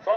100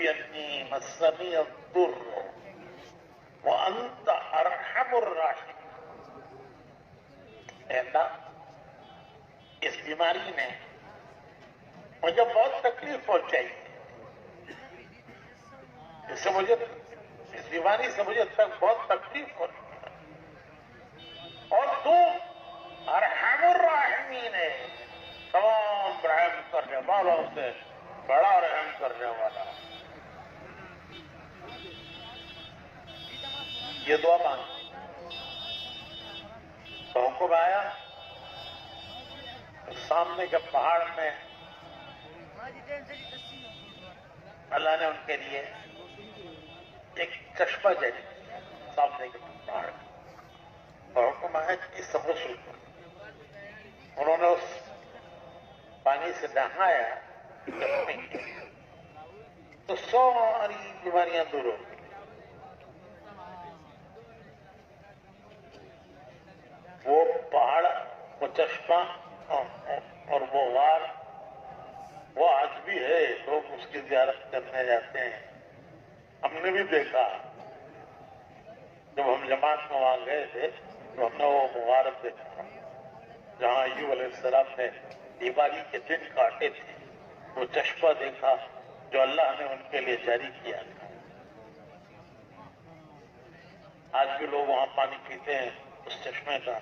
ربی انی مسنی الضر وانت ارحم الراحمین. اے اللہ، اس بیماری نے مجھے بہت تکلیف پہنچائی ہے. اس بیماری سے مجھے بہت تکلیف ہو رہی ہے، اور تو ارحم الراحمین ہے، تمام رحم کرنے والوں سے بڑا رحم کرنے والا. یہ دعا مانگی تو حکم آیا، سامنے کے پہاڑ میں اللہ نے ان کے لیے ایک چشمہ جاری کیا سامنے کے پہاڑ میں، اور حکم آیا کہ اس غسل کو. انہوں نے اس پانی سے نہایا تو ساری بیماریاں دور ہو گئی. وہ پہاڑ، وہ چشمہ اور وہ غار، وہ آج بھی ہے. لوگ اس کی زیارت کرنے جاتے ہیں. ہم نے بھی دیکھا جب ہم جماعت میں وہاں گئے تھے تو ہم نے وہ مبارک دیکھا جہاں ایوب علیہ السلام نے بیماری کے دن کاٹے تھے. وہ چشمہ دیکھا جو اللہ نے ان کے لیے جاری کیا تھا. آج بھی لوگ وہاں پانی پیتے ہیں اس چشمے کا،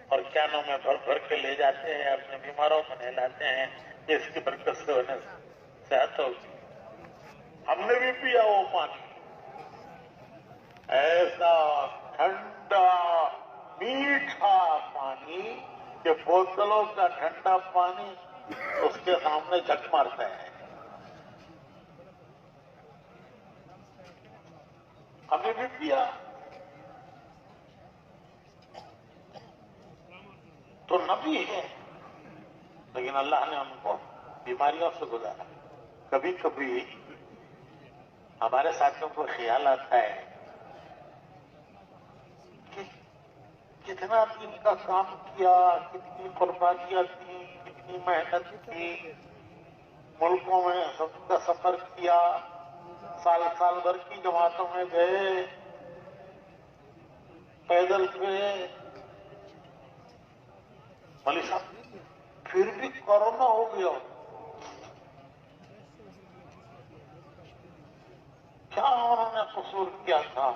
اور کینوں میں بھر بھر کے لے جاتے ہیں، اپنے بیماروں کو نہلاتے ہیں کہ اس کی برکت سے انہیں صحت ہوگی. ہم نے بھی پیا وہ پانی، ایسا ٹھنڈا میٹھا پانی کہ بوتلوں کا ٹھنڈا پانی اس کے سامنے جھک مارتا ہے. ہمیں بھی پیا تو نبی ہے، لیکن اللہ نے ان کو بیماریوں سے گزارا. کبھی کبھی ہمارے ساتھیوں کو خیال آتا ہے کہ کتنا دن کا کام کیا، کتنی قربانیاں تھیں، کتنی محنت کی، ملکوں میں سب کا سفر کیا، سال سال بھر کی جماعتوں میں گئے، پیدل گئے. مولوی صاحب پھر بھی کورونا ہو گیا، کیا انہوں نے قصور کیا تھا؟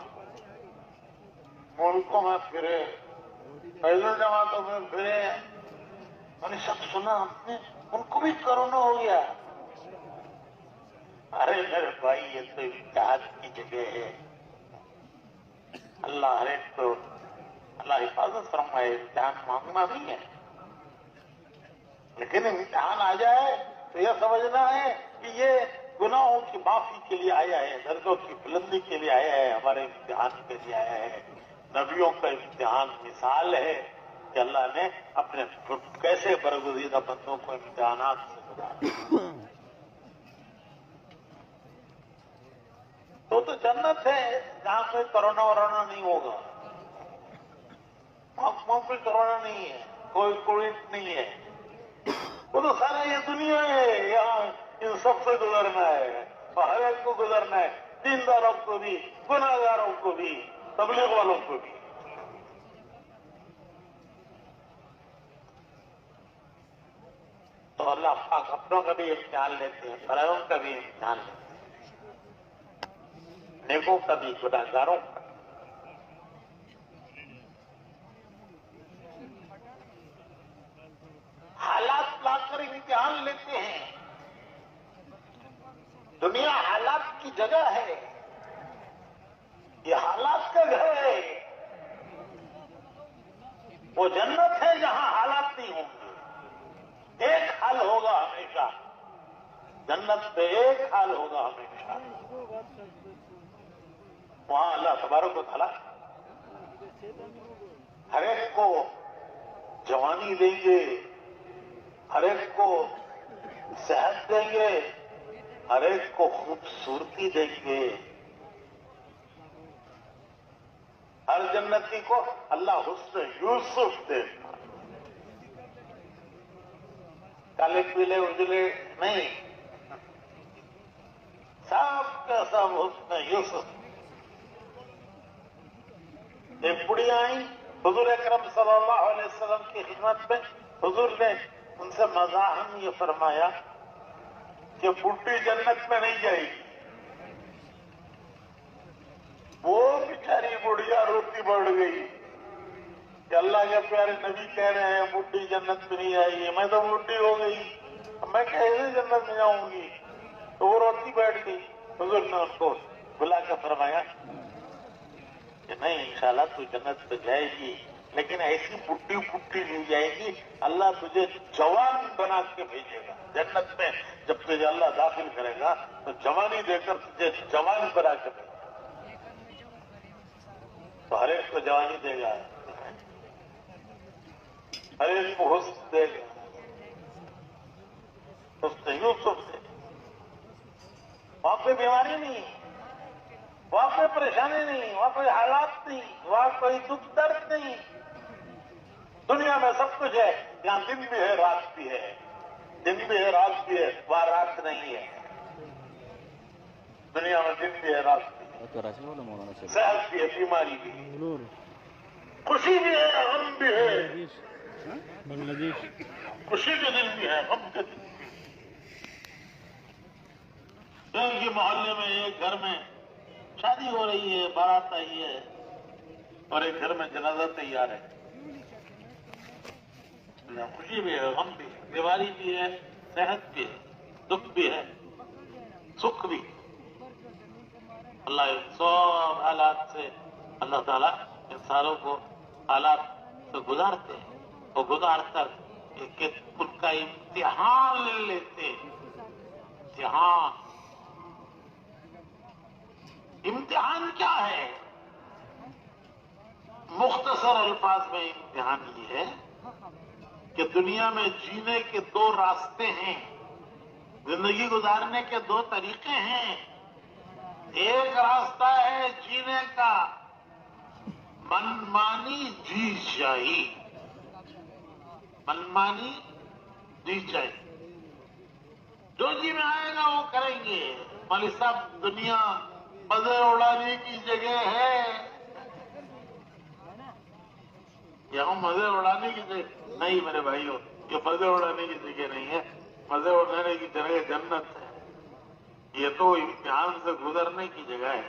ملکوں میں پھرے، پیدل جماعتوں میں پھرے. مولوی صاحب سنا ہم نے ان کو بھی کورونا ہو گیا. ارے میرے بھائی، یہ تو امتحان کی جگہ ہے. اللہ ہر ایک کو اللہ حفاظت فرمائے. امتحان مانگنا نہیں ہے، لیکن امتحان آ جائے تو یہ سمجھنا ہے کہ یہ گناہوں کی معافی کے لیے آیا ہے، درجوں کی بلندی کے لیے آیا ہے، ہمارے امتحان کے لیے آیا ہے. نبیوں کا امتحان مثال ہے کہ اللہ نے اپنے کیسے برگزیدہ بندوں کو امتحانات سے گزارا. تو جنت ہے جہاں کوئی کرونا ورونا نہیں ہوگا، وہاں کوئی کرونا نہیں ہے، کوئی کووڈ نہیں ہے. وہ تو سارا یہ دنیا ہے، یہاں ان سب سے گزرنا ہے، ہر ایک کو گزرنا ہے، دینداروں کو بھی، گناہگاروں کو بھی، تبلیغ والوں کو بھی. تو اللہ پاک اپنوں کا بھی امتحان لیتے ہیں، برائیوں کا بھی امتحان لیتے ہیں، نیکوں کا بھی، گناہگاروں کا. حالات لا کر امتحان لیتے ہیں. دنیا حالات کی جگہ ہے، یہ حالات کا گھر ہے. وہ جنت ہے جہاں حالات نہیں ہوں گے. ایک حال ہوگا ہمیشہ، جنت پہ ایک حال ہوگا ہمیشہ. وہاں اللہ تبارک و تعالیٰ ہر ایک کو جوانی دیں گے، ہر ایک کو صحت دیں گے، ہر ایک کو خوبصورتی دیں گے. ہر جنتی کو اللہ حسن یوسف دے گا. کالے پیلے اجلے نہیں، یوسف. ایک بڑی آئی حضور اکرم صلی اللہ علیہ وسلم کی خدمت میں. حضور نے ان سے مزاحم یہ فرمایا کہ بڈھی جنت میں نہیں جائے گی. وہ بیچاری بڑھیا روتی بڑھ گئی کہ اللہ کے پیارے نبی کہہ رہے ہیں بڈھی جنت میں نہیں آئے گی. میں تو بڈھی ہو گئی, میں کیسے جنت میں جاؤں گی؟ تو وہ روتی بیٹھ گئی. حضور نے ان کو بلا کر فرمایا کہ نہیں, انشاءاللہ تو جنت میں جائے گی, لیکن ایسی بڈھی بڈھی نہیں جائے گی. اللہ تجھے جوان بنا کے بھیجے گا جنت میں. جب تجھے اللہ داخل کرے گا تو جوانی دے کر تجھے جوان بنا کے بھیجے گا. تو ہر ایک کو جوانی دے گا, ہر ایک کو حسن دے گا. حسن یوسف سے وہاں پہ بیماری نہیں, وہاں کوئی پریشانی نہیں, وہاں کوئی حالات نہیں, وہاں کوئی دکھ درد نہیں. دنیا میں سب کچھ ہے, یہاں دن بھی ہے رات بھی ہے, دن بھی ہے رات بھی ہے, وہاں رات نہیں ہے. دنیا میں دن بھی ہے رات بھی ہے, صحت بھی ہے بیماری بھی ہے, خوشی بھی ہے غم بھی ہے. خوشی کے دن بھی ہے غم کے دن بھی ہے. ایک ہی محلے میں ایک گھر میں شادی ہو رہی ہے, بارات آئی ہے, اور ایک گھر میں جنازہ تیار ہے. خوشی بھی ہے غم بھی ہے, بیماری بھی ہے, صحت بھی ہے, دکھ بھی ہے, سکھ بھی. اللہ سب حالات سے اللہ تعالیٰ انسانوں کو حالات سے گزارتے ہیں, اور گزار کر ان کا امتحان لے لیتے. امتحان کیا ہے؟ مختصر الفاظ میں امتحان یہ ہے کہ دنیا میں جینے کے دو راستے ہیں, زندگی گزارنے کے دو طریقے ہیں. ایک راستہ ہے جینے کا منمانی جی چاہی, منمانی جی چاہی, جو جی میں آئے گا وہ کریں گے. مولوی صاحب دنیا مزے اڑانے کی جگہ ہے, یہاں مزے اڑانے کی جگہ نہیں میرے بھائیوں, یہ مزے اڑانے کی جگہ نہیں ہے, مزے اڑانے کی جگہ جنت ہے. یہ تو امتحان سے گزرنے کی جگہ ہے.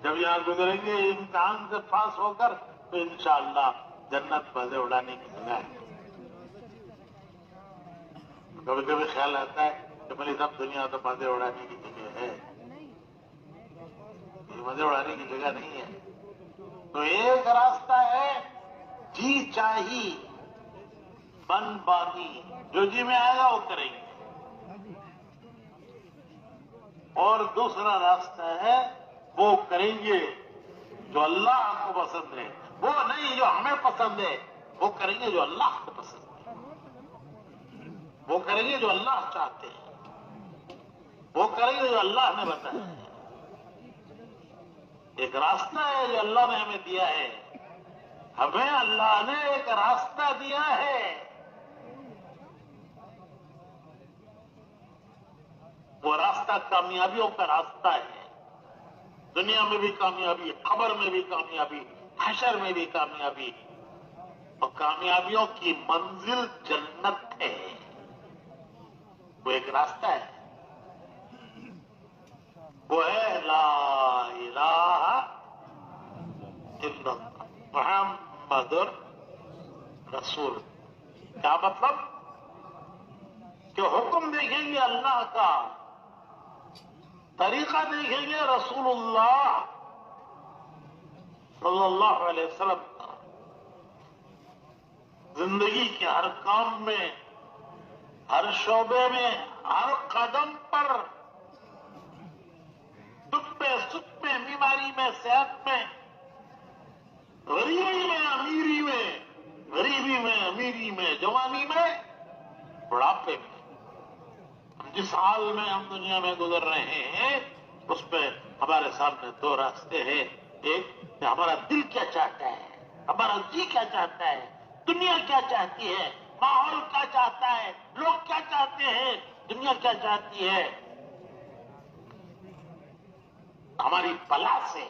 جب یہاں گزریں گے امتحان سے پاس ہو کر تو انشاءاللہ جنت مزے اڑانے کی جگہ ہے. کبھی کبھی خیال آتا ہے کہ بھلی سب دنیا تو مزے اڑانے کی جگہ ہے, یہ مزے اڑانے کی جگہ نہیں ہے. تو ایک راستہ ہے جی چاہی من بانی, جو جی میں آئے گا وہ کریں گے. اور دوسرا راستہ ہے وہ کریں گے جو اللہ کو پسند ہے, وہ نہیں جو ہمیں پسند ہے, وہ کریں گے جو اللہ کو پسند ہے, وہ کریں گے جو اللہ چاہتے ہیں, وہ کریں گے جو اللہ نے بتایا ہے. ایک راستہ ہے جو اللہ نے ہمیں دیا ہے, ہمیں اللہ نے ایک راستہ دیا ہے. وہ راستہ کامیابیوں کا راستہ ہے. دنیا میں بھی کامیابی, قبر میں بھی کامیابی, حشر میں بھی کامیابی, اور کامیابیوں کی منزل جنت ہے. وہ ایک راستہ ہے, وہ ہے لا الہ الا اللہ محمد رسول. کیا مطلب؟ کہ حکم دیکھیں گے اللہ کا, طریقہ دیکھیں گے رسول اللہ صلی اللہ علیہ وسلم کا. زندگی کے ہر کام میں, ہر شعبے میں, ہر قدم پر, دکھ میں, سکھ میں, بیماری میں, صحت میں, غریبی میں, امیری میں, غریبی میں, امیری میں, جوانی میں, بڑھاپے میں. جس حال میں ہم دنیا میں گزر رہے ہیں اس میں ہمارے سامنے دو راستے ہیں. ایک کہ ہمارا دل کیا چاہتا ہے, ہمارا جی کیا چاہتا ہے, دنیا کیا چاہتی ہے, ماحول کیا چاہتا ہے, لوگ کیا چاہتے ہیں, دنیا کیا چاہتی ہے. ہماری بلا سے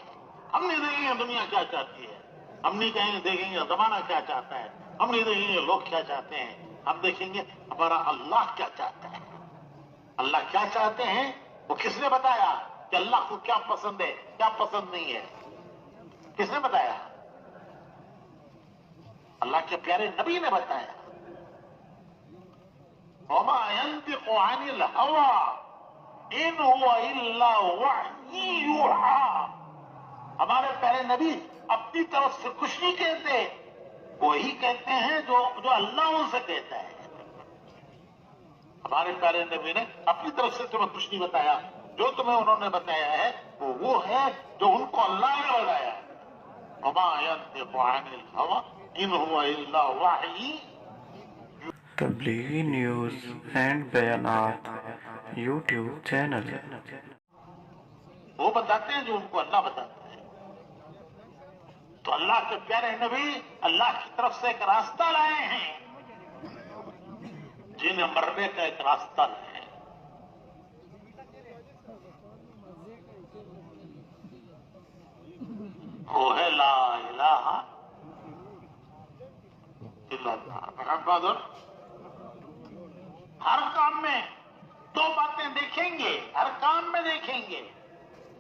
ہم نہیں دیکھیں گے دنیا کیا چاہتی ہے، ہم نہیں دیکھیں گے زمانہ کیا چاہتا ہے، ہم نہیں دیکھیں گے لوگ کیا چاہتے ہیں، ہم دیکھیں گے ہمارا اللہ کیا چاہتا ہے۔ اللہ کیا چاہتے ہیں وہ کس نے بتایا کہ اللہ کو کیا پسند ہے کیا پسند نہیں ہے؟ کس نے بتایا؟ اللہ کے پیارے نبی نے بتایا۔ وما ينطق عن الهوى ان هو الا وحی یوحی۔ ہمارے پیارے نبی اپنی طرف سے کچھ نہیں کہتے، وہی کہتے ہیں جو اللہ ان سے کہتا ہے۔ ہمارے پیارے نبی نے اپنی طرف سے تمہیں کچھ نہیں بتایا، جو تمہیں انہوں نے بتایا ہے وہ ہے جو ان کو اللہ نے بتایا ہے۔ وما ينطق عن الهوى ان هو الا وحی۔ تبلیغی نیوز اینڈ بیانات یوٹیوب چینل۔ وہ بتاتے ہیں جو ان کو اللہ بتاتا ہے۔ تو اللہ کے پیارے نبی اللہ کی طرف سے ایک راستہ لائے ہیں، جنہیں مرنے کا ایک راستہ لائے ہیں۔ وہ ہے لا الہ الا اللہ۔ ہر کام میں دو باتیں دیکھیں گے، ہر کام میں دیکھیں گے،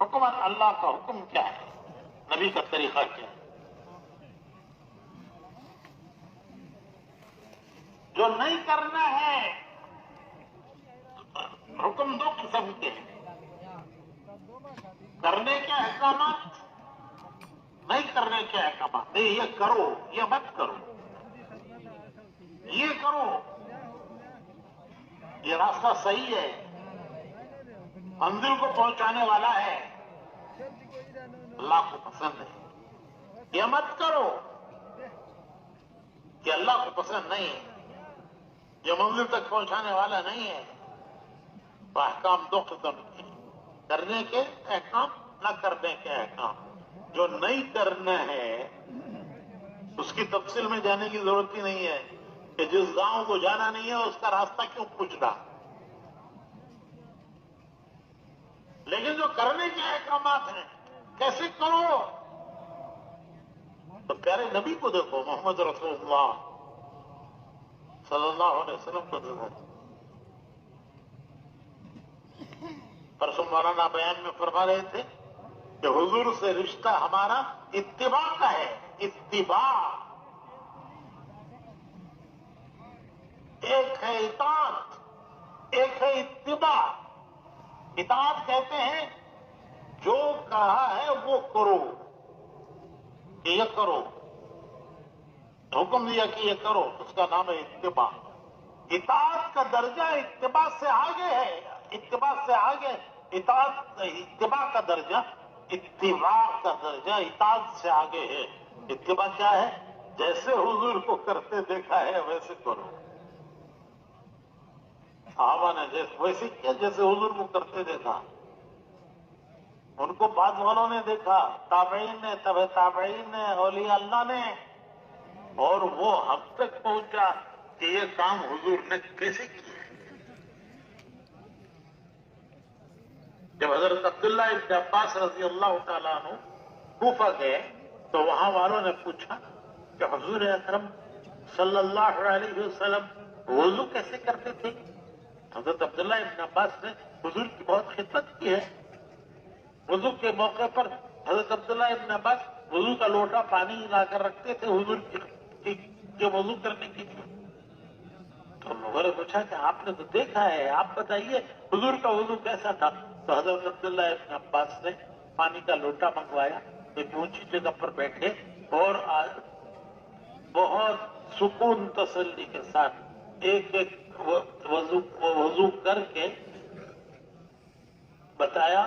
حکمت اللہ کا حکم کیا ہے، نبی کا طریقہ کیا ہے۔ جو نہیں کرنا ہے، حکم دو قسم کے ہیں، کرنے کے احکامات، نہیں کرنے کے احکامات۔ نہیں یہ کرو، یہ مت کرو، یہ کرو، یہ راستہ صحیح ہے، منزل کو پہنچانے والا ہے، اللہ کو پسند ہے۔ یہ مت کرو، یہ اللہ کو پسند نہیں ہے، یہ منزل تک پہنچانے والا نہیں ہے۔ تو احکام دو قسم کے، کرنے کے احکام، نہ کرنے کے احکام۔ جو نہیں کرنا ہے اس کی تفصیل میں جانے کی ضرورت ہی نہیں ہے کہ جس گاؤں کو جانا نہیں ہے اس کا راستہ کیوں پوچھنا۔ لیکن جو کرنے کے احکامات ہیں کیسے کرو، تو پیارے نبی کو دیکھو، محمد رسول اللہ صلی اللہ علیہ وسلم کو دیکھو۔ پرسوں مولانا بیان میں فرما رہے تھے کہ حضور سے رشتہ ہمارا اتباع کا ہے، اتباع۔ ایک ہے اطاعت، ایک ہے اتباع۔ اطاعت کہتے ہیں جو کہا ہے وہ کرو، کہ یہ کرو، حکم دیا کہ یہ کرو، اس کا نام ہے اتباع۔ اطاعت کا درجہ اتباع سے آگے ہے، اتباع سے آگے، اطاعت اتباع کا درجہ، اتباع کا درجہ اطاعت سے آگے ہے۔ اتباع کیا ہے؟ جیسے حضور کو کرتے دیکھا ہے ویسے کرو۔ صحابہ نے ویسے کیا جیسے حضور کو کرتے دیکھا، ان کو بعد والوں نے دیکھا، تابعین نے، تبع تابعین نے، اولیاء اللہ نے، اور وہ ہم تک پہنچا کہ یہ کام حضور نے کیسے کیا۔ جب حضرت عبداللہ ابن عباس رضی اللہ تعالیٰ عنہ کوفہ گئے تو وہاں والوں نے پوچھا کہ حضور اکرم صلی اللہ علیہ وسلم وضو کیسے کرتے تھے؟ حضرت عبداللہ ابن عباس نے حضور کی بہت خدمت کی ہے۔ وضو کے موقع پر حضرت عبداللہ ابن عباس وضو کا لوٹا پانی لا کر رکھتے تھے حضور کے وضو کرنے کے لیے۔ تو لوگوں نے پوچھا کہ آپ نے تو دیکھا ہے، آپ بتائیے حضور کا وضو کیسا تھا؟ تو حضرت عبداللہ ابن عباس نے پانی کا لوٹا منگوایا، ایک اونچی جگہ پر بیٹھے اور بہت سکون تسلی کے ساتھ ایک ایک وضو کر کے بتایا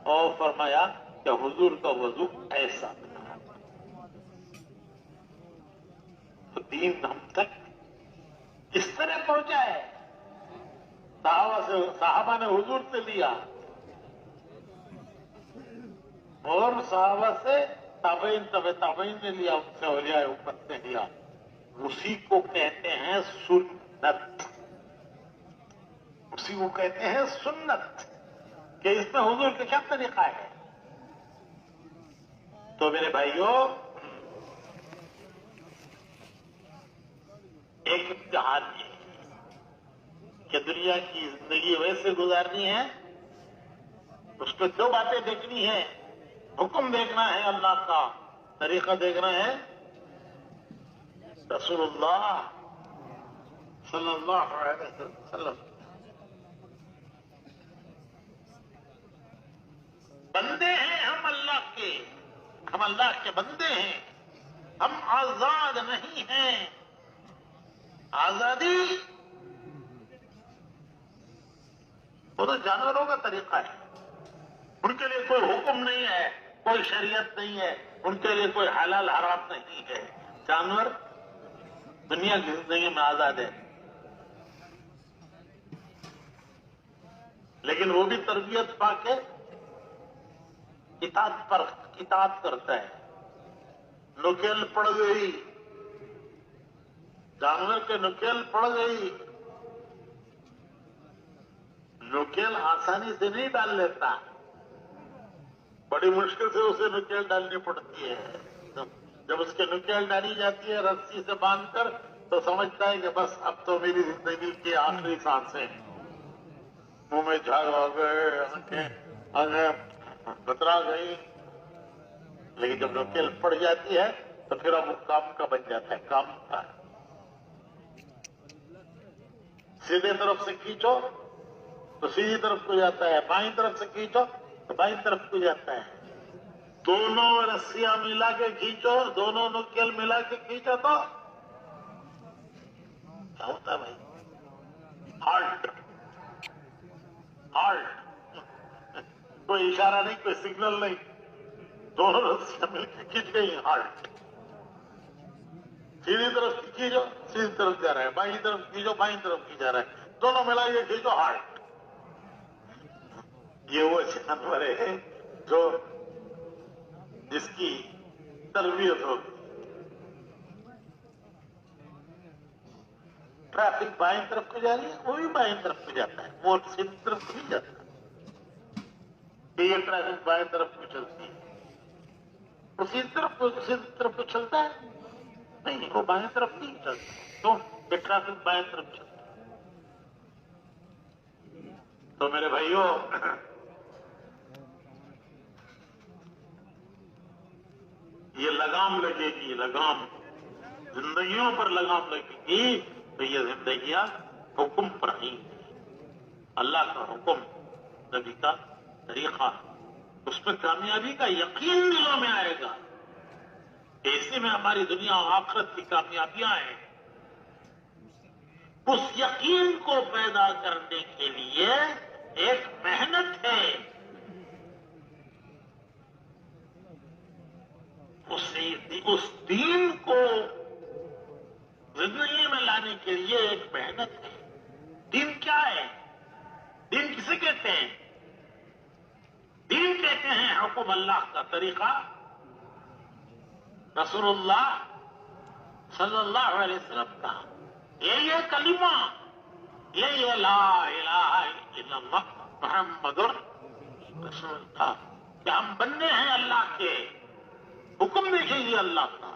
اور فرمایا کہ حضور کا وضو ایسا تھا۔ تو دین ہم تک اس طرح پہنچا ہے، صحابہ نے حضور سے لیا اور صحابہ سے تابعین، تبع تابعین نے لیا، ان سے اولیاء امت نے لیا۔ اسی کو کہتے ہیں سنت، اسی کو کہتے ہیں سنت، کہ اس میں حضور کا کیا طریقہ ہے۔ تو میرے بھائیوں، ایک امتحان یہ کہ دنیا کی زندگی ویسے گزارنی ہے، اس کو دو باتیں دیکھنی ہے، حکم دیکھنا ہے اللہ کا، طریقہ دیکھنا ہے رسول اللہ صلی اللہ علیہ وسلم۔ بندے ہیں ہم اللہ کے، ہم اللہ کے بندے ہیں، ہم آزاد نہیں ہیں۔ آزادی وہ تو جانوروں کا طریقہ ہے، ان کے لیے کوئی حکم نہیں ہے، کوئی شریعت نہیں ہے، ان کے لیے کوئی حلال حرام نہیں ہے۔ جانور دنیا کی زندگی میں آزاد ہے، لیکن وہ بھی تربیت پا کے اطاعت کرتا ہے۔ نکیل پڑ گئی، جانور کے نکیل پڑ گئی، نکیل آسانی سے نہیں ڈال لیتا، بڑی مشکل سے اسے نکیل ڈالنی پڑتی ہے۔ جب اس کے نکیل ڈالی جاتی ہے رسی سے باندھ کر، تو سمجھتا ہے کہ بس اب تو میری زندگی کی آخری سانسیں، منہ میں جھاگ آ گئے، آنکھیں بترا گئی۔ لیکن جب نکیل پڑ جاتی ہے تو پھر اب وہ کام کا بن جاتا ہے، کام کا۔ سیدھے طرف سے کھینچو تو سیدھی طرف کو جاتا ہے، بائیں طرف سے کھینچو تو بائیں طرف کو جاتا ہے۔ دونوں رسیاں ملا کے کھینچو، دونوں نکیل ملا کے کھینچو تو کیا ہوتا ہے بھائی؟ ہالٹ، ہالٹ، کوئی اشارہ نہیں، کوئی سگنل نہیں، دونوں رسیاں مل کے کھینچ گئی، ہالٹ۔ سیدھی طرف کھینچو، سیدھی طرف جا رہا ہے، بائیں طرف کھینچو، بائیں طرف کی جا رہا ہے، دونوں ملا کے کھینچو، ہالٹ۔ یہ وہ جانور ہے جو جس کی تربیت ہوگی۔ ٹریفک بائیں طرف کو جا رہی ہے، وہ بھی بائیں طرف کو جاتا ہے، وہ سیدھی طرف کو نہیں جاتا کہ یہ ٹریفک بائیں طرف کو چلتی ہے، وہ سیدھی طرف کو چلتا ہے، نہیں، وہ بائیں طرف نہیں چلتا، کیوں کہ ٹریفک بائیں طرف چلتا ہے۔ تو میرے بھائیوں، یہ لگام لگے گی، لگام زندگیوں پر لگام لگے گی، تو یہ زندگیاں حکم پر آئیں گی، اللہ کا حکم، نبی کا طریقہ، اس میں کامیابی کا یقین دلوں میں آئے گا۔ اسی میں ہماری دنیا و آخرت کی کامیابیاں ہیں۔ اس یقین کو پیدا کرنے کے لیے ایک محنت ہے، اس دین کو زندگی میں لانے کے لیے ایک محنت ہے۔ دین کیا ہے؟ دین کسے کہتے ہیں؟ دین کہتے ہیں حکم اللہ کا، طریقہ رسول اللہ صلی اللہ علیہ وسلم کا، یہ کلمہ، یہ لا الہ الا اللہ محمد رسول اللہ، کہ ہم بندے ہیں اللہ کے، حکم دیکھیں گے اللہ کا،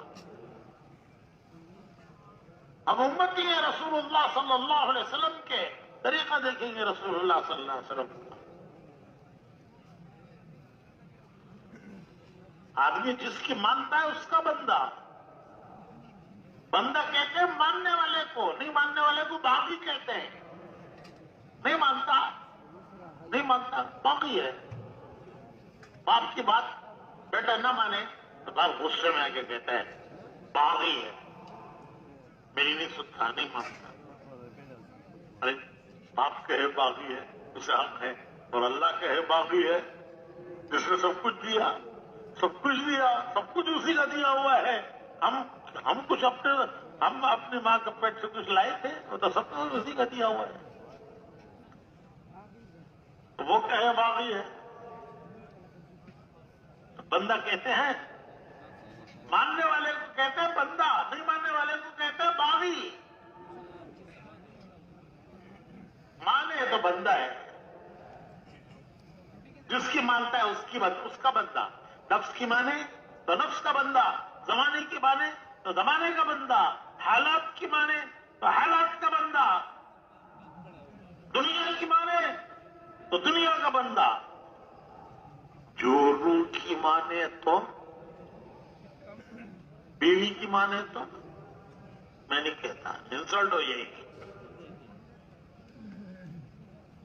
ہم امتی ہیں رسول اللہ صلی اللہ علیہ وسلم کے، طریقہ دیکھیں گے رسول اللہ صلی اللہ علیہ وسلم کا۔ آدمی جس کی مانتا ہے اس کا بندہ، بندہ کہتے ہیں ماننے والے کو، نہیں ماننے والے کو باغی کہتے ہیں۔ نہیں مانتا، نہیں مانتا، باغی ہے۔ باپ کی بات بیٹا نہ مانے تو باپ غصے میں آ کے کہتا ہے باغی ہے، میری نہیں سنتا، نہیں مانتا۔ ارے باپ کہے باغی ہے اسے حق ہے، اور اللہ کہے باغی ہے جس نے سب کچھ دیا، سب کچھ دیا، سب کچھ اسی کا دیا ہوا ہے۔ ہم کچھ ہم اپنی ماں کے پیٹ سے کچھ لائے تھے، وہ تو سب کچھ اسی کا دیا ہوا ہے، وہ کہے باغی ہے۔ بندہ کہتے ہیں، ماننے والے کو کہتے ہیں بندہ، نہیں ماننے والے کو کہتے ہیں باغی۔ مانے تو بندہ ہے، جس کی مانتا ہے اس کا بندہ، نفس کی مانے تو نفس کا بندہ، زمانے کی مانے تو زمانے کا بندہ، حالات کی مانے تو حالات کا بندہ، دنیا کی مانے تو دنیا کا بندہ، جو روح کی مانے تو بیوی کی مانے تو میں نہیں کہتا، انسلٹ ہو جائے گی،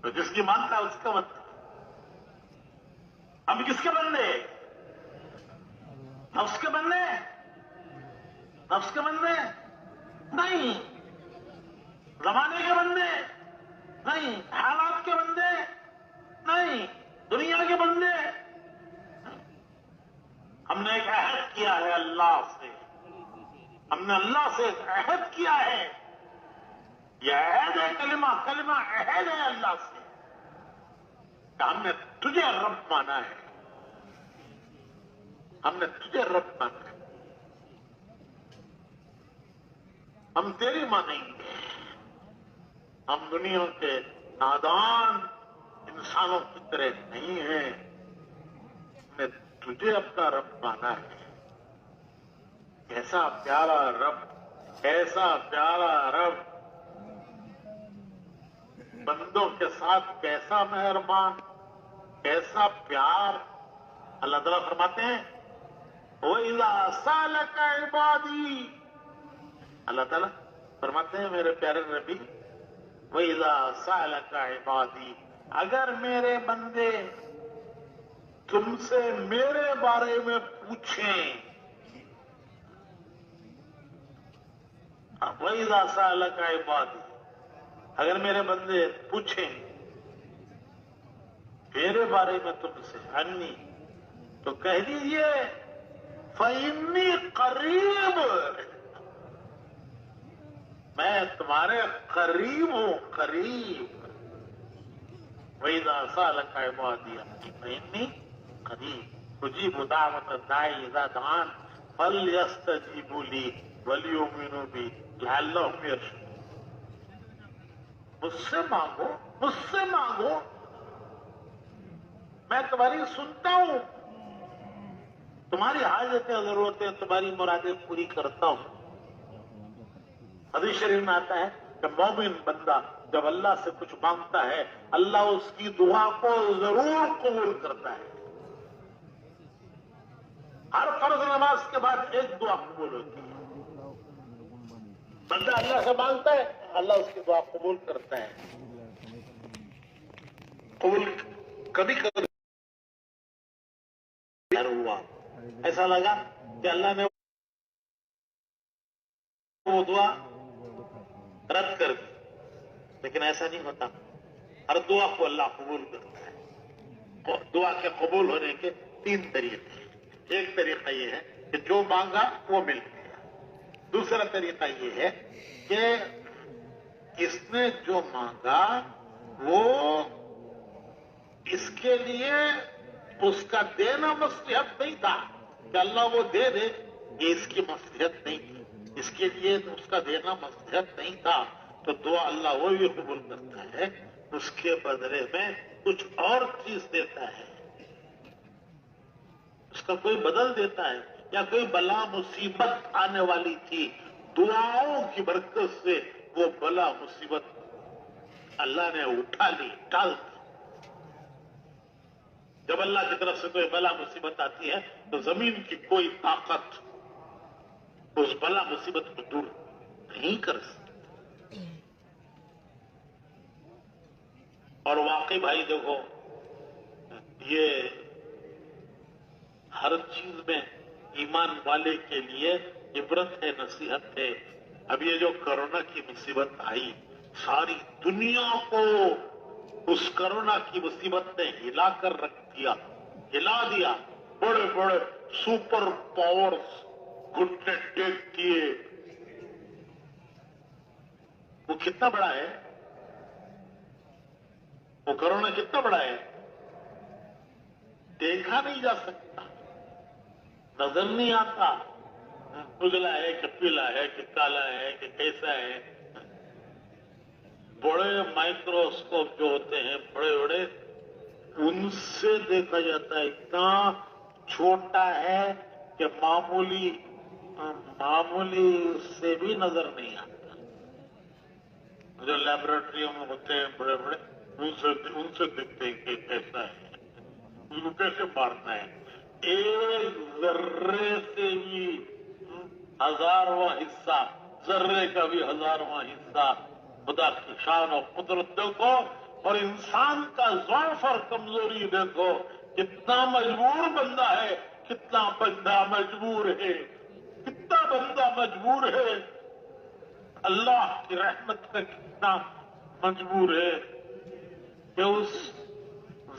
تو جس کی مانتا ہے اس کا بندہ۔ ہم کس کے بندے؟ نفس کے بندے؟ نفس کے بندے نہیں، زمانے کے بندے نہیں، حالات کے بندے نہیں، دنیا کے بندے۔ ہم نے ایک عہد کیا ہے اللہ سے، ہم نے اللہ سے ایک عہد کیا ہے، یہ عہد ہے، کلمہ عہد ہے اللہ سے کہ ہم نے تجھے رب مانا ہے، ہم نے تجھے رب مانا ہے، ہم تیری مانیں گے، ہم دنیا کے نادان انسانوں کی طرح نہیں ہیں، ہم نے تجھے اپنا رب مانا ہے۔ ایسا پیارا رب، ایسا پیارا رب، بندوں کے ساتھ کیسا مہربان، کیسا پیار۔ اللہ تعالیٰ فرماتے ہیں وَإِذَا سَأَلَكَ عِبَادِي، اللہ تعالیٰ فرماتے ہیں میرے پیارے نبی وَإِذَا سَأَلَكَ عِبَادِي، اگر میرے بندے تم سے میرے بارے میں پوچھیں، وَإِذَا سَأَلَكَ عِبَادِي، اگر میرے بندے پوچھیں میرے بارے میں تم سے عنی، تو کہہ دیجئے فَإِنِّي قریب، میں تمہارے قریب ہوں، قریب۔ وَإِذَا سَأَلَكَ عِبَادِي فَإِنِّي قریب أُجِیبُ دَعْوَةَ الدَّاعِ إِذَا دَعَانِ فَلْيَسْتَجِیبُوا لِی وَلْیُؤْمِنُوا بِی لَعَلَّهُمْ یَرْشُدُونَ۔ مجھ سے مانگو، مجھ سے مانگو، میں تمہاری سنتا ہوں، تمہاری حاجتیں ضرورتیں تمہاری مرادیں پوری کرتا ہوں۔ حدیث شریف میں آتا ہے کہ مومن بندہ جب اللہ سے کچھ مانگتا ہے اللہ اس کی دعا کو ضرور قبول کرتا ہے۔ ہر فرض نماز کے بعد ایک دعا قبول ہوتی ہے، بندہ اللہ سے مانگتا ہے اللہ اس کی دعا قبول کرتا ہے۔ قبول کبھی کبھی ہوا، ایسا لگا کہ اللہ نے وہ دعا رد کر دی، لیکن ایسا نہیں ہوتا، ہر دعا کو اللہ قبول کرتا ہے۔ دعا کے قبول ہونے کے تین طریقے ہیں۔ ایک طریقہ یہ ہے کہ جو مانگا وہ مل گیا، دوسرا طریقہ یہ ہے کہ اس نے جو مانگا وہ اس کے لیے اس کا دینا مصلحت نہیں تھا کہ اللہ وہ دے دے، یہ اس کی مصلحت نہیں تھی، اس کے لیے اس کا دینا مصلحت نہیں تھا، تو دعا اللہ وہ بھی قبول کرتا ہے، اس کے بدلے میں کچھ اور چیز دیتا ہے، اس کا کوئی بدل دیتا ہے۔ یا کوئی بلا مصیبت آنے والی تھی، دعاؤں کی برکت سے وہ بلا مصیبت اللہ نے اٹھا لی، ٹال دی۔ جب اللہ کی طرف سے کوئی بلا مصیبت آتی ہے تو زمین کی کوئی طاقت اس بلا مصیبت کو دور نہیں کر سکتی۔ اور واقعی بھائی دیکھو، یہ ہر چیز میں ایمان والے کے لیے عبرت ہے، نصیحت ہے۔ اب یہ جو کرونا کی مصیبت آئی، ساری دنیا کو اس کرونا کی مصیبت نے ہلا کر رکھ دیا، ہلا دیا۔ بڑے بڑے سپر پاورز گھٹنے ٹیک کیے۔ وہ کتنا بڑا ہے، وہ کرونا کتنا بڑا ہے، دیکھا نہیں جا سکتا، نظر نہیں آتا، اجلا ہے کہ پیلا ہے کہ کالا ہے کہ کیسا ہے۔ بڑے مائکروسکوپ جو ہوتے ہیں بڑے بڑے، ان سے دیکھا جاتا ہے اتنا چھوٹا ہے کہ معمولی سے بھی نظر نہیں آتا. جو لیبورٹریوں میں ہوتے ہیں بڑے بڑے ان سے دیکھتے ہیں کہ کیسا ہے، ان کو کیسے مارنا ہے. ایک ذرے سے بھی ہزارواں حصہ، ذرے کا بھی ہزارواں حصہ خدا کی شان اور قدرت دیکھو، اور انسان کا ضعف اور کمزوری دیکھو. کتنا مجبور بندہ ہے، کتنا بندہ مجبور ہے، کتنا بندہ مجبور ہے. اللہ کی رحمت کا کتنا مجبور ہے کہ اس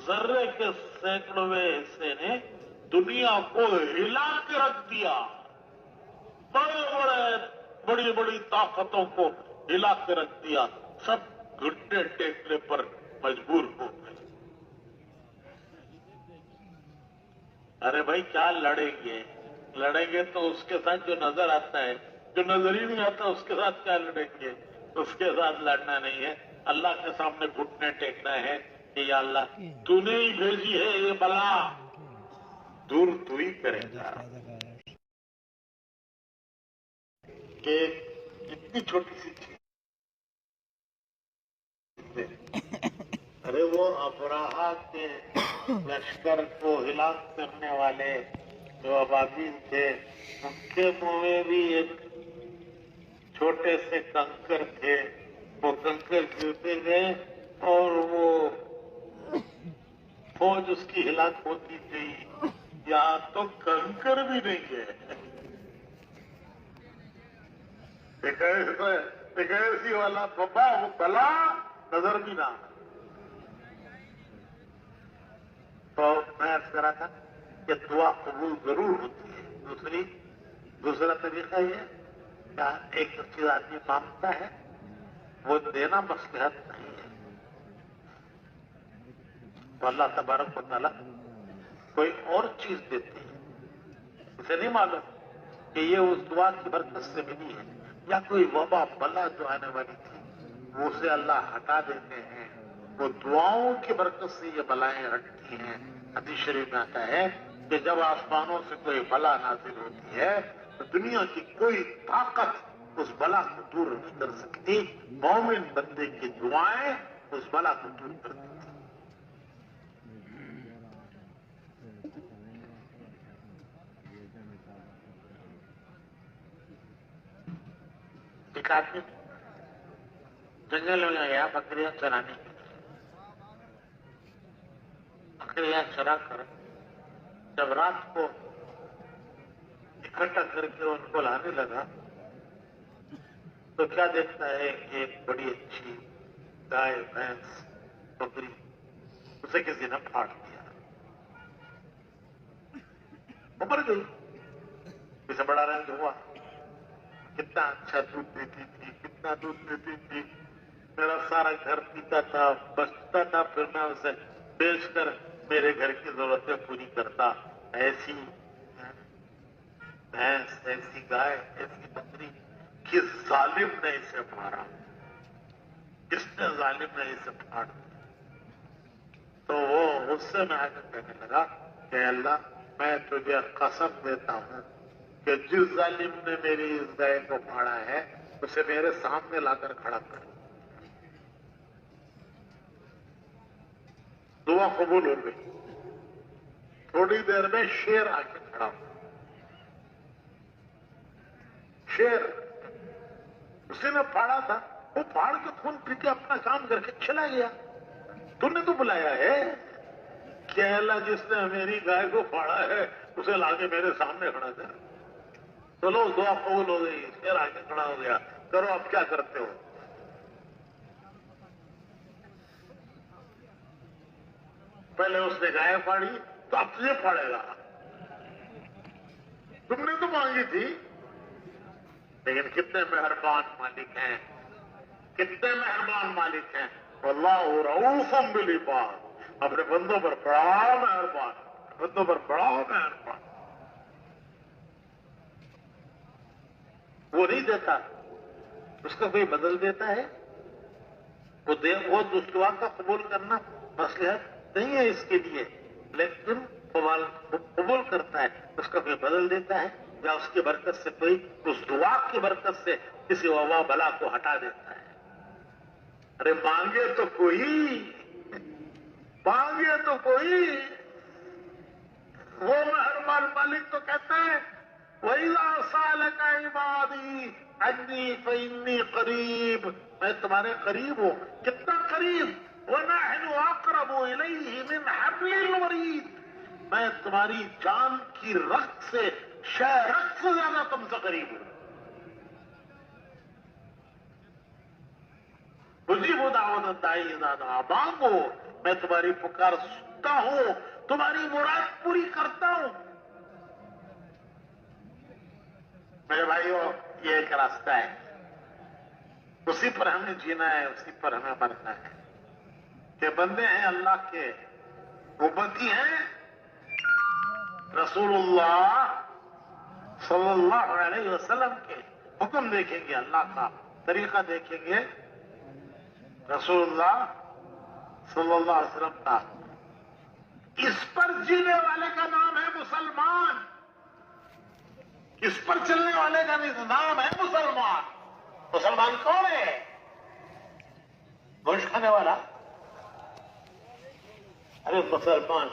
ذرے کے سینکڑویں حصے نے دنیا کو ہلا کے رکھ دیا. بڑی بڑی طاقتوں کو ہلا کے رکھ دیا. سب گھٹنے ٹیکنے پر مجبور ہو گئے. ارے بھائی کیا لڑیں گے تو اس کے ساتھ جو نظر آتا ہے، جو نظر ہی نہیں آتا اس کے ساتھ کیا لڑیں گے؟ اس کے ساتھ لڑنا نہیں ہے، اللہ کے سامنے گھٹنے ٹیکنا ہے کہ یا اللہ تو نے ہی بھیجی ہے یہ بلا، دور تو ہی کرے گا. کہ اتنی چھوٹی سی چیز، ارے وہ ابراہا کے لشکر کو ہلاک کرنے والے جو ابابیل تھے، ان کے منہ میں بھی ایک چھوٹے سے کنکر تھے. وہ کنکر گرتے گئے اور وہ فوج اس کی ہلاک ہوتی گئی. یہاں تو کنکر بھی نہیں گئے. ایسی والا بابا وہ بلا نظر بھی نہ. تو میں عرض کرا تھا کہ دعا قبول ضرور ہوتی ہے. دوسرا طریقہ یہ کہ ایک چیز آدمی مانگتا ہے وہ دینا مصلحت نہیں ہے، تو اللہ تبارک و تعالیٰ کوئی اور چیز دیتے ہیں. اسے نہیں معلوم کہ یہ اس دعا کی برکت سے ملی ہے، یا کوئی وبا بلا جو آنے والی تھی وہ اسے اللہ ہٹا دیتے ہیں. وہ دعاؤں کی برکت سے یہ بلائیں ہٹتی ہیں. حدیث شریف میں آتا ہے کہ جب آسمانوں سے کوئی بلا نازل ہوتی ہے تو دنیا کی کوئی طاقت اس بلا کو دور نہیں کر سکتی. مومن بندے کی دعائیں اس بلا کو دور کر دیتی. ایک آدمی جنگل میں گیا بکریاں چرانے کے لیے. بکریاں چرا کر جب رات کو اکٹھا کر کے ان کو لانے لگا تو کیا دیکھتا ہے کہ ایک بڑی اچھی گائے، بھینس، بکری اسے کسی نے پھاڑ دیا. وہ مر گئی. اسے بڑا رنج ہوا، کتنا اچھا دودھ دیتی تھی، کتنا دودھ دیتی تھی، میرا سارا گھر پیتا تھا، بچتا تھا، پھر میں اسے بیچ کر میرے گھر کی ضرورتیں پوری کرتا. ایسی بھینس، ایسی گائے، ایسی بکری، کس ظالم نے اسے مارا، کس نے ظالم نے اسے پھاڑ دیا. تو وہ غصے میں آ کر کہنے لگا کہ اللہ میں تجھے قسم دیتا ہوں کہ جس ظالم نے میری اس گائے کو پھاڑا ہے اسے میرے سامنے لا کر کھڑا کر. دعا قبول ہو گئی. تھوڑی دیر میں شیر آ کے کھڑا ہوا. شیر اسی نے پھاڑا تھا، وہ پھاڑ کے خون پی کے اپنا کام کر کے چلا گیا. تو نے تو بلایا ہے کہ اللہ جس نے میری گائے کو پھاڑا ہے اسے لا کے میرے سامنے کھڑا کر. چلو دعا قبول ہو گئی. شیر آ کے کھڑا ہو گیا. کرو اب کیا کرتے ہو؟ پہلے اس نے گائے پھاڑی تو اب تجھے پھاڑے گا. تم نے تو مانگی تھی. لیکن کتنے مہربان مالک ہیں، کتنے مہربان مالک ہیں. اللہ رؤوف بالعباد، اپنے بندوں پر بڑا مہربان، بندوں پر بڑا مہربان. وہ نہیں دیتا، اس کا کوئی بدل دیتا ہے. وہ اس دعا کا قبول کرنا مصلحت نہیں ہے اس کے لیے، لیکن وہ مال قبول کرتا ہے، اس کا کوئی بدل دیتا ہے، یا اس کی برکت سے کوئی اس دعا کی برکت سے کسی وبا بلا کو ہٹا دیتا ہے۔ ارے مانگے تو کوئی، مانگے تو کوئی۔ وہ مہربان مالک تو کہتا ہے وَإِذَا سَأَلَكَ عِبَادِي عَنِّي فَإِنِّي قَرِيبٌ، میں تمہارے قریب ہوں۔ کتنا قریب؟ وَنَحْنُ أَقْرَبُ إِلَيْهِ مِنْ حَبْلِ الْوَرِيدِ، میں تمہاری جان کی رگ سے، رگ سے زیادہ تم سے قریب ہوں۔ اجیب دعوت الداعی اذا دعان، مانگو، میں تمہاری پکار سنتا ہوں، تمہاری مراد پوری کرتا ہوں۔ میرے بھائیوں، یہ ایک راستہ ہے، اسی پر ہمیں جینا ہے، اسی پر ہمیں مرنا ہے کہ بندے ہیں اللہ کے، امتی ہیں رسول اللہ صلی اللہ علیہ وسلم کے، حکم دیکھیں گے اللہ کا، طریقہ دیکھیں گے رسول اللہ صلی اللہ علیہ وسلم کا۔ اس پر جینے والے کا نام ہے مسلمان، اس پر چلنے والے کا نام ہے مسلمان۔ مسلمان کون ہے؟ گوشت کھانے والا؟ ارے مسلمان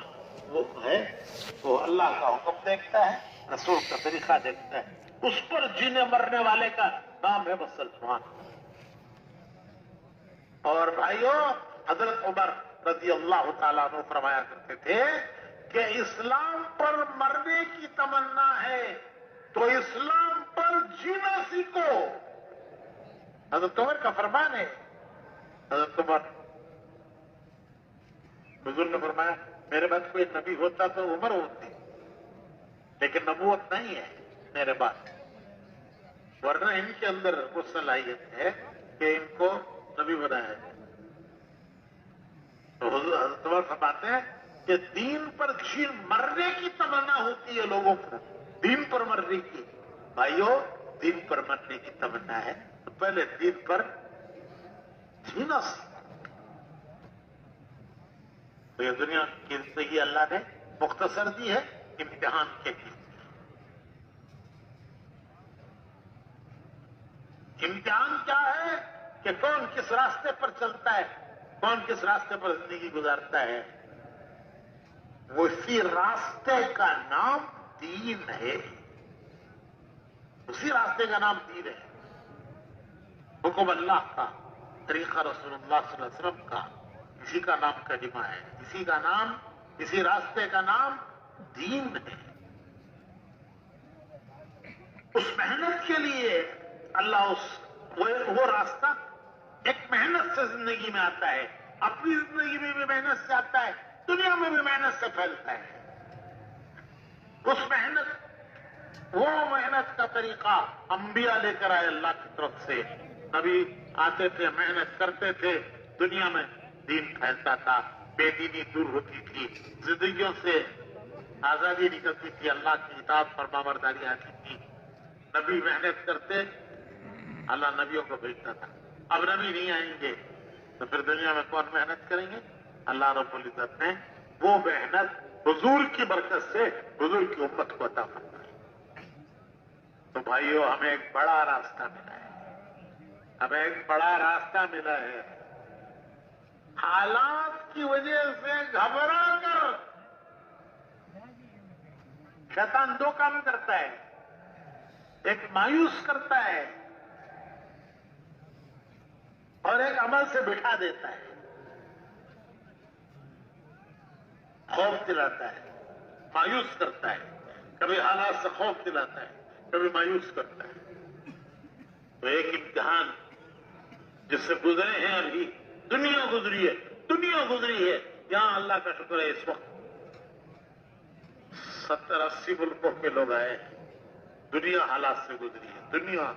وہ ہے، وہ اللہ کا حکم دیکھتا ہے، رسول کا طریقہ دیکھتا ہے، اس پر جینے مرنے والے کا نام ہے مسلمان۔ اور بھائیوں، حضرت عمر رضی اللہ تعالیٰ عنہ فرمایا کرتے تھے کہ اسلام پر مرنے کی تمنا ہے تو اسلام پر جینا سیکھو۔ حضرت عمر کا فرمان ہے، حضرت عمر حضور نے فرمایا میرے بعد کوئی نبی ہوتا تو عمر ہوتی، لیکن نبوت نہیں ہے میرے بعد، ورنہ ان کے اندر وہ صلاحیت ہے کہ ان کو نبی بنایا جائے۔ تو حضرت عمر فرماتے ہیں کہ دین پر مرنے کی تمنا ہوتی ہے لوگوں کو، دین پر مرنے کی۔ بھائیو، دین پر مرنے کی تمنا ہے تو پہلے دین پر جینا سیکھو۔ تو یہ دنیا کی زندگی اللہ نے مختصر دی ہے امتحان کے لیے۔ امتحان کیا ہے کہ کون کس راستے پر چلتا ہے، کون کس راستے پر زندگی گزارتا ہے، اسی راستے کا نام دین ہے، اسی راستے کا نام دین ہے۔ حکم اللہ کا، طریقہ رسول اللہ صلی اللہ علیہ وسلم کا، اسی کا نام کلمہ ہے، اسی کا نام، اسی راستے کا نام دین ہے۔ اس محنت کے لیے اللہ وہ راستہ ایک محنت سے زندگی میں آتا ہے، اپنی زندگی میں بھی محنت سے آتا ہے، دنیا میں بھی محنت سے پھیلتا ہے۔ اس وہ محنت کا طریقہ انبیاء لے کر آئے اللہ کی طرف سے۔ نبی آتے تھے، محنت کرتے تھے، دنیا میں دین پھیلتا تھا، بے دینی دور ہوتی تھی، زندگیوں سے آزادی نکلتی تھی، اللہ کی اطاعت فرمانبرداری آتی تھی۔ نبی محنت کرتے، اللہ نبیوں کو بھیجتا تھا۔ اب نبی نہیں آئیں گے تو پھر دنیا میں کون محنت کریں گے؟ اللہ رب العزت نے وہ محنت حضور کی برکت سے حضور کی امت کو عطا فرمائی۔ تو بھائیو، ہمیں ایک بڑا راستہ ملا ہے، ہمیں ایک بڑا راستہ ملا ہے۔ حالات کی وجہ سے گھبرا کر شیطان دو کام کرتا ہے، ایک مایوس کرتا ہے اور ایک عمل سے بٹھا دیتا ہے، خوف دلاتا ہے، مایوس کرتا ہے، کبھی حالات سے خوف دلاتا ہے، کبھی مایوس کرتا ہے۔ تو ایک امتحان جس سے گزرے ہیں، ابھی دنیا گزری ہے، دنیا گزری ہے۔ یہاں اللہ کا شکر ہے، اس وقت 70-80 ملکوں کے لوگ آئے ہیں، دنیا حالات سے گزری ہے، دنیا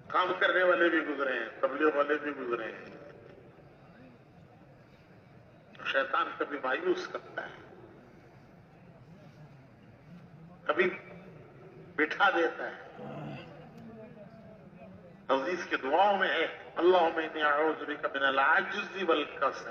کام کرنے والے بھی گزرے ہیں، تبلیغ والے بھی گزرے ہیں۔ شیطان کبھی مایوس کرتا ہے، کبھی بٹھا دیتا ہے۔ حدیث کی دعاؤں میں ہے اللہم انی اعوذ بک من العجز والکسل،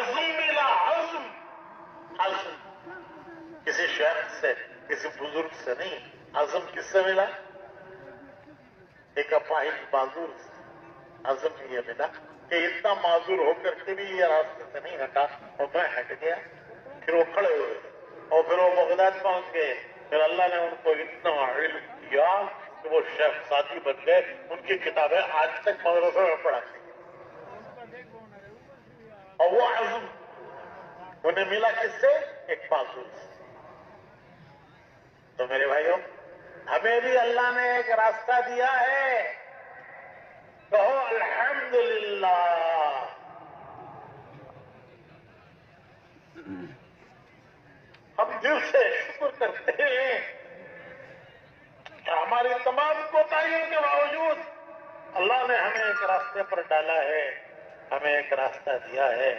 عزم ملا، عزم کسی شیخ سے، کسی بزرگ سے نہیں، عزم کس سے ملا؟ ایک اپاہج معذور سے عزم یہ ملا کہ اتنا معذور ہو کر کے بھی یہ راستے سے نہیں ہٹا، اور میں ہٹ گیا۔ پھر وہ کھڑے ہوئے اور پھر وہ بغداد پہنچ گئے، پھر اللہ نے ان کو اتنا علم کیا کہ وہ شیخ ساتھی بن گئے، ان کی کتابیں آج تک مدرسوں میں پڑھاتی ہیں۔ اور وہ عزم انہیں ملا کس سے؟ ایک معذور سے۔ تو میرے بھائیوں، ہمیں بھی اللہ نے ایک راستہ دیا ہے، کہو الحمدللہ۔ ہم دل سے شکر کرتے ہیں کہ ہماری تمام کوتاہیوں کے باوجود اللہ نے ہمیں ایک راستے پر ڈالا ہے، ہمیں ایک راستہ دیا ہے۔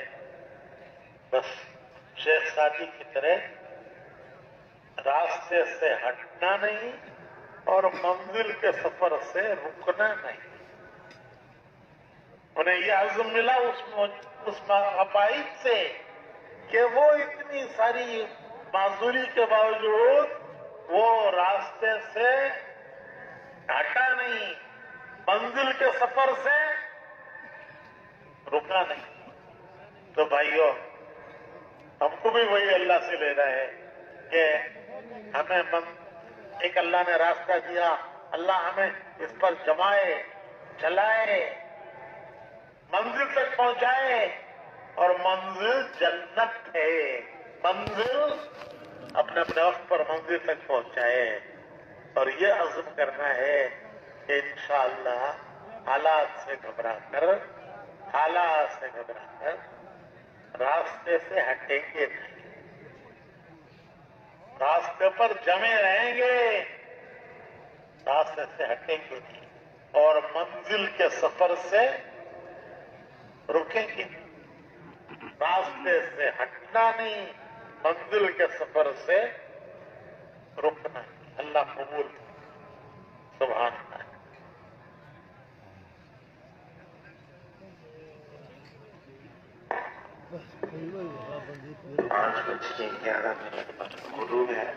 بس شیخ سعدی کی طرح راستے سے ہٹنا نہیں اور منزل کے سفر سے رکنا نہیں۔ انہیں یہ عزم ملا اس عقائد سے کہ وہ اتنی ساری معذوری کے باوجود وہ راستے سے ہٹا نہیں، منزل کے سفر سے رکا نہیں۔ تو بھائیوں، ہم کو بھی وہی اللہ سے لینا ہے کہ ہمیں ایک اللہ نے راستہ دیا، اللہ ہمیں اس پر جمائے، چلائے، منزل تک پہنچائے، اور منزل جنت ہے۔ منزل اپنے اپنے وقت پر منزل تک پہنچائے، اور یہ عزم کرنا ہے کہ انشاءاللہ حالات سے گھبرا کر راستے سے ہٹیں گے نہیں، راستے پر جمے رہیں گے، راستے سے ہٹیں گے نہیں، اور منزل کے سفر سے رکیں گے۔ راستے سے ہٹنا نہیں، منزل کے سفر سے رکنا۔ اللہ قبول، سبحان اللہ۔ آج بچے 11 منٹ پر غروب ہے۔